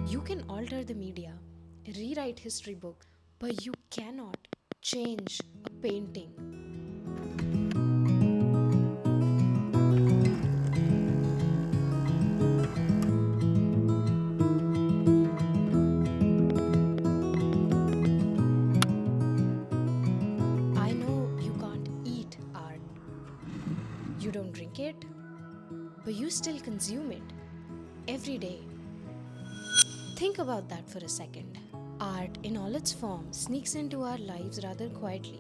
You can alter the media, rewrite history book, but you cannot change a painting. I know you can't eat art. You don't drink it, but you still consume it every day. Think about that for a second. Art, in all its forms, sneaks into our lives rather quietly.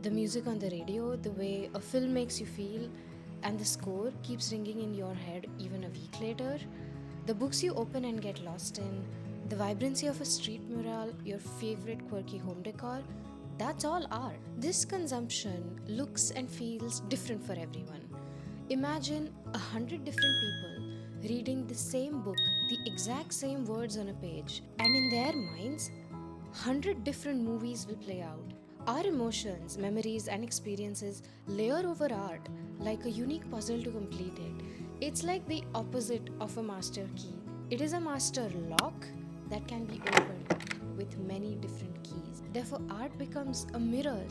The music on the radio, the way a film makes you feel, and the score keeps ringing in your head even a week later. The books you open and get lost in, the vibrancy of a street mural, your favorite quirky home decor, that's all art. This consumption looks and feels different for everyone. Imagine 100 different people reading the same book, the exact same words on a page, and in their minds, 100 different movies will play out. Our emotions, memories, and experiences layer over art like a unique puzzle to complete it. It's like the opposite of a master key. It is a master lock that can be opened with many different keys. Therefore, art becomes a mirror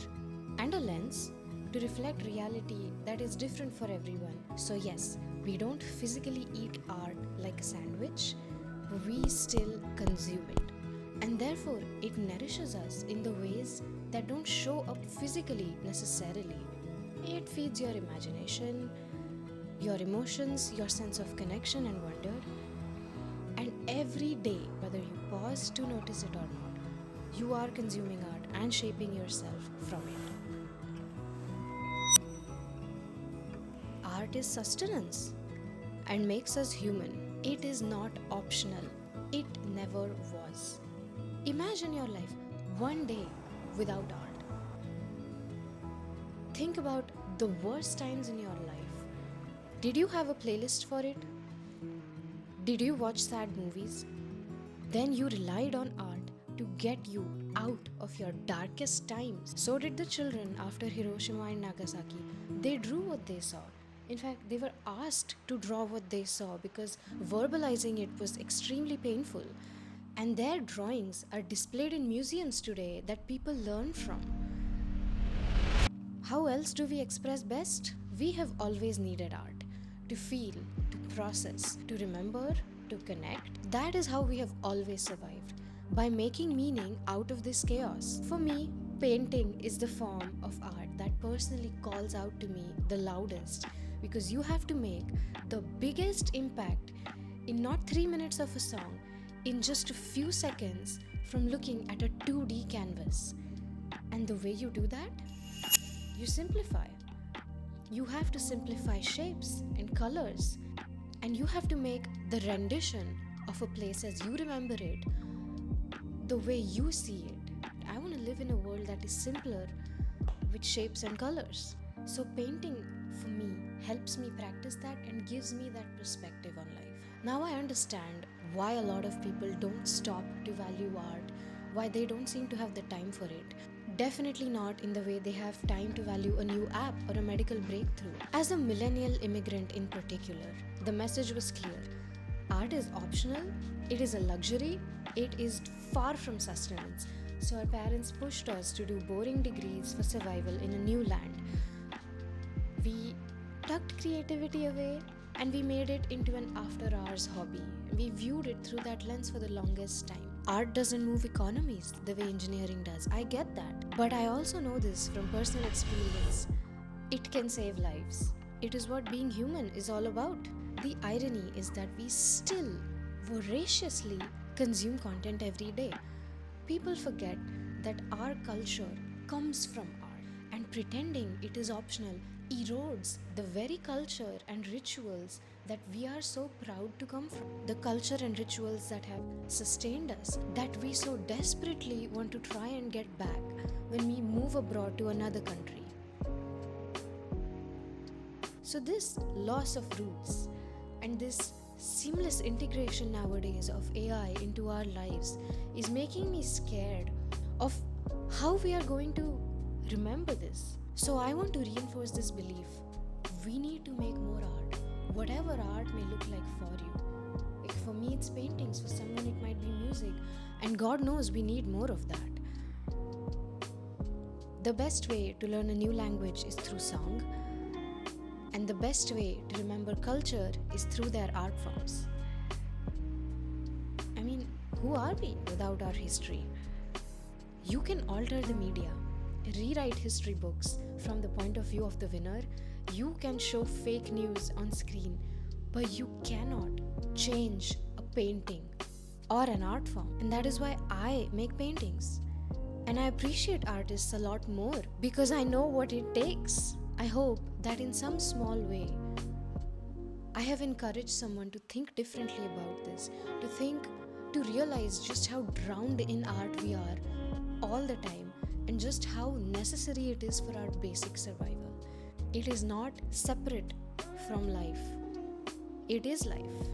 and a lens to reflect reality that is different for everyone. So, yes, we don't physically eat art like a sandwich, but we still consume it. And therefore, it nourishes us in the ways that don't show up physically necessarily. It feeds your imagination, your emotions, your sense of connection and wonder. And every day, whether you pause to notice it or not, you are consuming art and shaping yourself from it. Art is sustenance and makes us human. It is not optional. It never was. Imagine your life one day without art. Think about the worst times in your life. Did you have a playlist for it? Did you watch sad movies? Then you relied on art to get you out of your darkest times. So did the children after Hiroshima and Nagasaki. They drew what they saw. In fact, they were asked to draw what they saw because verbalizing it was extremely painful. And their drawings are displayed in museums today that people learn from. How else do we express best? We have always needed art to feel, to process, to remember, to connect. That is how we have always survived, by making meaning out of this chaos. For me, painting is the form of art that personally calls out to me the loudest, because you have to make the biggest impact in not 3 minutes of a song, in just a few seconds from looking at a 2D canvas. And the way you do that, you simplify. You have to simplify shapes and colors, and you have to make the rendition of a place as you remember it the way you see it. I want to live in a world that is simpler with shapes and colors. So, painting for me helps me practice that and gives me that perspective on life. Now, I understand why a lot of people don't stop to value art, why they don't seem to have the time for it. Definitely not in the way they have time to value a new app or a medical breakthrough. As a millennial immigrant in particular, the message was clear. Art is optional, it is a luxury, it is far from sustenance. So our parents pushed us to do boring degrees for survival in a new land. We tucked creativity away and we made it into an after hours hobby. We viewed it through that lens for the longest time. Art doesn't move economies the way engineering does. I get that. But I also know this from personal experience. It can save lives. It is what being human is all about. The irony is that we still voraciously consume content every day. People forget that our culture comes from art, and pretending it is optional erodes the very culture and rituals that we are so proud to come from. The culture and rituals that have sustained us, that we so desperately want to try and get back when we move abroad to another country. So, this loss of roots and this seamless integration nowadays of AI into our lives is making me scared of how we are going to remember this. So I want to reinforce this belief. We need to make more art, whatever art may look like for you. Like for me, it's paintings. For someone, it might music, and God knows we need more of that. The best way to learn a new language is through song, and the best way to remember culture is through their art forms. I mean, who are we without our history? You can alter the media, rewrite history books from the point of view of the winner. You can show fake news on screen, but you cannot change a painting or an art form. And that is why I make paintings. And I appreciate artists a lot more because I know what it takes. I hope that in some small way, I have encouraged someone to think differently about this, to realize just how drowned in art we are all the time, and just how necessary it is for our basic survival. It is not separate from life, it is life.